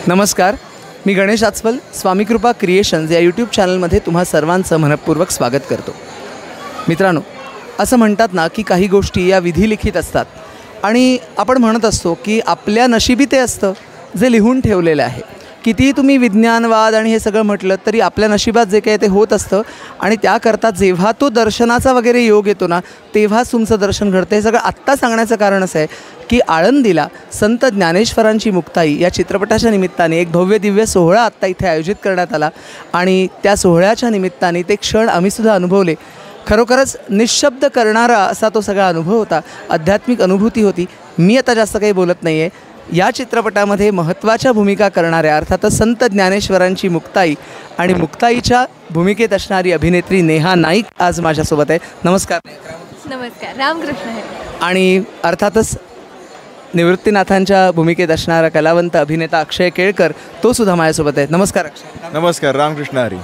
नमस्कार, मी गणेश आचवल स्वामी कृपा क्रिएशन्स या यूट्यूब चॅनलमध्ये तुम्हा सर्वांचं मनपूर्वक स्वागत करतो. मित्रांनो, असं म्हणतात ना की काही गोष्टी या विधिलिखित असतात आणि आपण म्हणत असतो की आपल्या नशिबी ते असतं जे लिहून ठेवलेलं आहे. कितीही तुम्ही विज्ञानवाद आणि हे सगळं म्हटलं तरी आपल्या नशिबात जे काही ते होत असतं आणि त्याकरता जेव्हा तो दर्शनाचा वगैरे योग येतो ना तेव्हाच तुमचं दर्शन घडतं. हे सगळं आत्ता सांगण्याचं कारण असं आहे की आळंदीला संत ज्ञानेश्वरांची मुक्ताई या चित्रपटाच्या निमित्ताने एक भव्य दिव्य सोहळा आत्ता इथे आयोजित करण्यात आला आणि त्या सोहळ्याच्या निमित्ताने ते क्षण आम्हीसुद्धा अनुभवले. खरोखरच निःशब्द करणारा असा तो सगळा अनुभव होता, आध्यात्मिक अनुभूती होती. मी आता जास्त काही बोलत नाही आहे. या चित्रपटामध्ये महत्त्वाच्या भूमिका करणाऱ्या अर्थातच संत ज्ञानेश्वरांची मुक्ताई आणि मुक्ताईच्या भूमिकेत असणारी अभिनेत्री नेहा नाईक आज माझ्यासोबत आहे. नमस्कार. नमस्कार. रामकृष्ण हरी. आणि अर्थातच निवृत्तीनाथांच्या भूमिकेत असणारा कलावंत अभिनेता अक्षय केळकर तो सुद्धा माझ्यासोबत आहे. नमस्कार अक्षय. नमस्कार. रामकृष्ण हरी.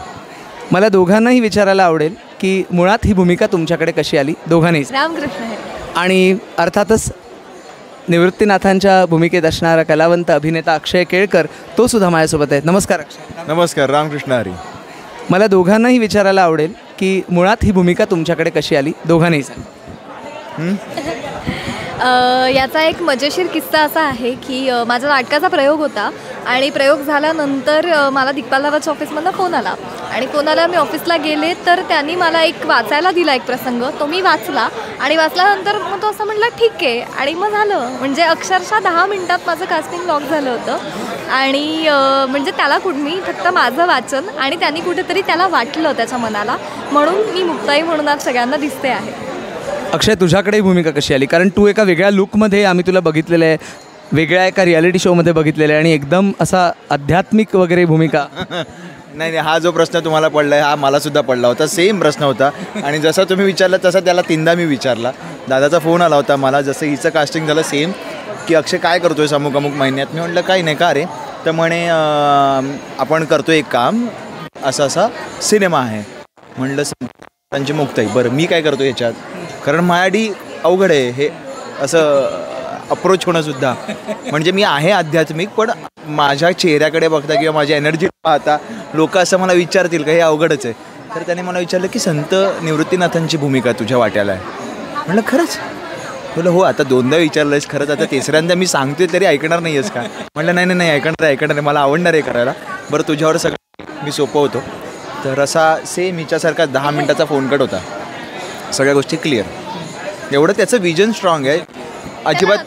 मला दोघांनाही विचारायला आवडेल की मुळात ही भूमिका तुमच्याकडे कशी आली? दोघांनीच. रामकृष्ण हरी. आणि अर्थातच निवृत्तीनाथांच्या भूमिकेत असणारा कलावंत अभिनेता अक्षय केळकर तो सुद्धा माझ्यासोबत आहे. नमस्कार अक्षय. नमस्कार. रामकृष्ण हरी. मला दोघांनाही विचारायला आवडेल की मुळात ही भूमिका तुमच्याकडे कशी आली? दोघांनीच. याचा एक मजेशीर किस्सा असा आहे की माझा नाटकाचा प्रयोग होता आणि प्रयोग झाल्यानंतर मला दिग्पालदादाच्या ऑफिसमधनं फोन आला आणि फोन आला. मी ऑफिसला गेले तर त्यांनी मला एक वाचायला दिला एक प्रसंग. तो मी वाचला आणि वाचल्यानंतर मग तो असं म्हटलं ठीक आहे आणि मग झालं. म्हणजे अक्षरशः 10 मिनिटात माझं कास्टिंग लॉक झालं होतं आणि म्हणजे त्याला मी फक्त माझं वाचन आणि त्यांनी कुठेतरी त्याला वाटलं त्याच्या मनाला, म्हणून मी मुक्ताई म्हणून आज सगळ्यांना दिसते आहे. अक्षय, तुझ्याकडे भूमिका कशी आली? कारण तू एका वेगळ्या लुकमध्ये आम्ही तुला बघितलेलं आहे, वेगळ्या एका रियालिटी शोमध्ये बघितलेलं आहे आणि एकदम असा आध्यात्मिक वगैरे भूमिका. नाही, हा जो प्रश्न तुम्हाला पडला आहे हा मलासुद्धा पडला होता. सेम प्रश्न होता आणि जसा तुम्ही विचारला तसा त्याला 3दा मी विचारला. दादाचा फोन आला होता मला जसं हिचं कास्टिंग झालं सेम की अक्षय काय करतो आहेस अमुक अमुक महिन्यात. मी म्हटलं काही नाही का रे, तर म्हणे आपण करतो एक काम, असा असा सिनेमा आहे. म्हटलं त्यांची मुक्ताई. बरं मी काय करतो ह्याच्यात, कारण माझ्यासाठी अवघड आहे हे असं अप्रोच होणंसुद्धा. म्हणजे मी आहे आध्यात्मिक पण माझ्या चेहऱ्याकडे बघता किंवा माझी एनर्जी पाहता लोक असं मला विचारतील का हे अवघडच आहे. तर त्याने मला विचारलं की संत निवृत्तीनाथांची भूमिका तुझ्या वाट्याला आहे. म्हटलं खरंच? बोलं हो. आता 2दा विचारलं आहेस खरंच, आता 3ऱ्यांदा मी सांगतोय तरी ऐकणार नाही आहेस का? म्हटलं नाही नाही ऐकणार मला आवडणार आहे करायला. बरं तुझ्यावर सगळं मी सोपं होतो. तर असा सेम हिच्यासारखा 10 मिनिटाचा फोन कट होता. सगळ्या गोष्टी क्लिअर. एवढं त्याचं विजन स्ट्रॉंग आहे अजिबात.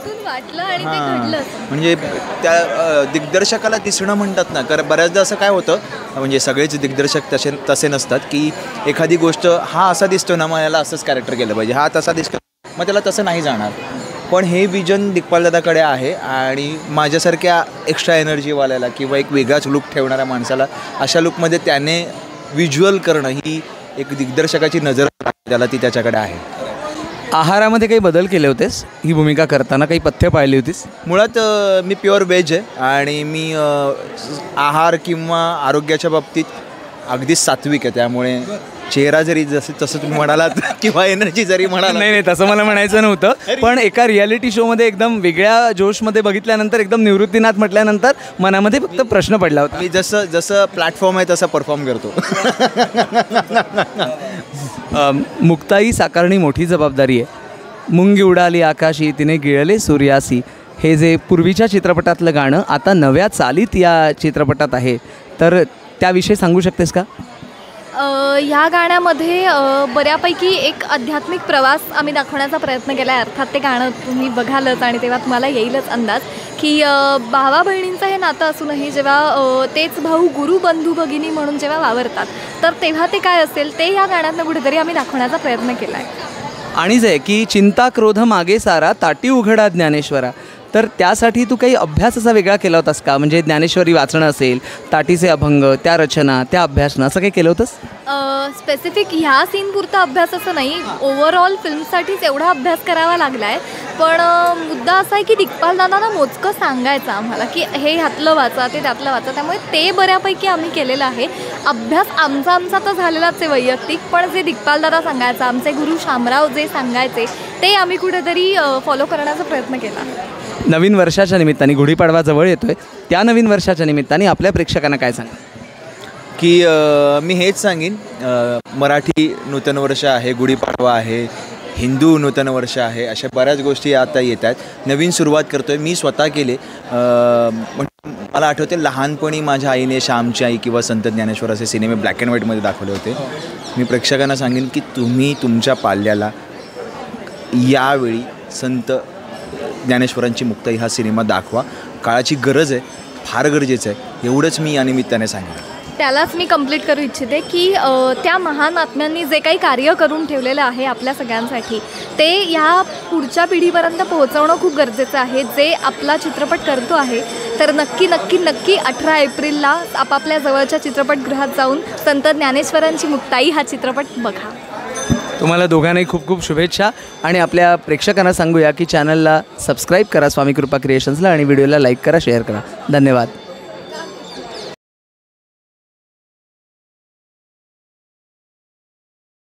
म्हणजे त्या दिग्दर्शकाला दिसणं म्हणतात ना, कारण बऱ्याचदा असं काय होतं म्हणजे सगळेच दिग्दर्शक तसे नसतात की एखादी गोष्ट हा असा दिसतो ना मग याला असंच कॅरेक्टर केलं पाहिजे, हा तसा दिसतो मग त्याला तसं नाही जाणार. पण हे विजन दिग्पालदादाकडे आहे आणि माझ्यासारख्या एक्स्ट्रा एनर्जीवाल्याला किंवा एक वेगळाच लुक ठेवणाऱ्या माणसाला अशा लुकमध्ये त्याने व्हिज्युअल करणं ही एक दिग्दर्शकाची नजर त्याला ती त्याच्याकडे आहे. आहारामध्ये काही बदल केले होतेस ही भूमिका करताना? काही पथ्य पाळली होतीस? मुळात मी प्युअर व्हेज आहे आणि मी आहार किंवा आरोग्याच्या बाबतीत अगदीच सात्विक आहे. त्यामुळे चेहरा जरी तसं तुम्ही म्हणालात किंवा एनर्जी जरी म्हणाला नाही तसं मला म्हणायचं नव्हतं. पण एका रियालिटी शोमध्ये एकदम वेगळ्या जोशमध्ये बघितल्यानंतर एकदम निवृत्तीनाथ म्हटल्यानंतर मनामध्ये फक्त प्रश्न पडला होता. मी जसं प्लॅटफॉर्म आहे तसं परफॉर्म करतो. मुक्ताई साकारणी मोठी जबाबदारी आहे. मुंगी उडाली आकाशी तिने गिळले सूर्यासी हे जे पूर्वीच्या चित्रपटातलं गाणं आता नव्या चालीत या चित्रपटात आहे, तर त्याविषयी सांगू शकतेस का? ह्या गाण्यामध्ये बऱ्यापैकी एक आध्यात्मिक प्रवास आम्ही दाखवण्याचा प्रयत्न केला आहे. अर्थात ते गाणं तुम्ही बघालच आणि तेव्हा तुम्हाला येईलच अंदाज की भावा बहिणींचं हे नातं असूनही जेव्हा तेच भाऊ गुरु बंधू भगिनी म्हणून जेव्हा वावरतात तर तेव्हा ते काय असेल ते या गाण्यातनं कुठेतरी आम्ही दाखवण्याचा प्रयत्न केला आहे. आणि जे की चिंता क्रोध मागे सारा ताटी उघडा ज्ञानेश्वरा, तर त्यासाठी तू काही अभ्यास असा वेगळा केला होतास का? म्हणजे ज्ञानेश्वरी वाचणं असेल, ताटीचे अभंग, त्या रचना, त्या अभ्यासनं असं काही केलं होतंस? स्पेसिफिक ह्या सीनपुरता अभ्यास असं नाही, ओव्हरऑल फिल्मसाठीच एवढा अभ्यास करावा लागला आहे. पण मुद्दा असा आहे की दिग्पालदादांना मोजकं सांगायचं आम्हाला की हे ह्यातलं वाचा ते त्यातलं वाचा, त्यामुळे ते बऱ्यापैकी आम्ही केलेलं आहे. अभ्यास आमचा तर झालेलाच आहे वैयक्तिक, पण जे दिग्पालदादा सांगायचं, आमचे गुरु शामराव जे सांगायचे ते आम्ही कुठेतरी फॉलो करण्याचा प्रयत्न केला. नवीन वर्षाच्या निमित्ताने गुढीपाडवा जवळ येतोय, त्या नवीन वर्षाच्या निमित्ताने आपल्या प्रेक्षकांना काय सांगा? की मी हेच सांगेन, मराठी नूतन वर्ष आहे, गुढीपाडवा आहे, हिंदू नूतन वर्ष आहे, अशा बऱ्याच गोष्टी आता येत आहेत. नवीन सुरुवात करतो आहे. मी स्वतः केले. मला आठवते लहानपणी माझ्या आईने श्यामची आई किंवा संत ज्ञानेश्वर असे सिनेमे ब्लॅक अँड व्हाईटमध्ये दाखवले होते. मी प्रेक्षकांना सांगेन की तुम्ही तुमच्या पाल्याला यावेळी संत ज्ञानेश्वरांची मुक्ताई हा सिनेमा दाखवा. काळाची गरज आहे, फार गरजेचं आहे. एवढंच मी या निमित्ताने सांगेन. त्यालाच मी कंप्लीट करू इच्छिते की त्या महान आत्म्यांनी जे काही कार्य करून ठेवलेलं आहे आपल्या सगळ्यांसाठी, ते ह्या पुढच्या पिढीपर्यंत पोहोचवणं खूप गरजेचं आहे. जे आपला चित्रपट करतो आहे तर नक्की नक्की नक्की 18 एप्रिलला आपापल्या जवळच्या चित्रपटगृहात जाऊन संत ज्ञानेश्वरांची मुक्ताई हा चित्रपट बघा. तुम्हाला दोघांनाही खूप खूप शुभेच्छा. आणि आपल्या प्रेक्षकांना सांगूया की चॅनलला सबस्क्राईब करा स्वामी कृपा क्रिएशन्सला, आणि व्हिडिओला लाईक करा, शेअर करा. धन्यवाद.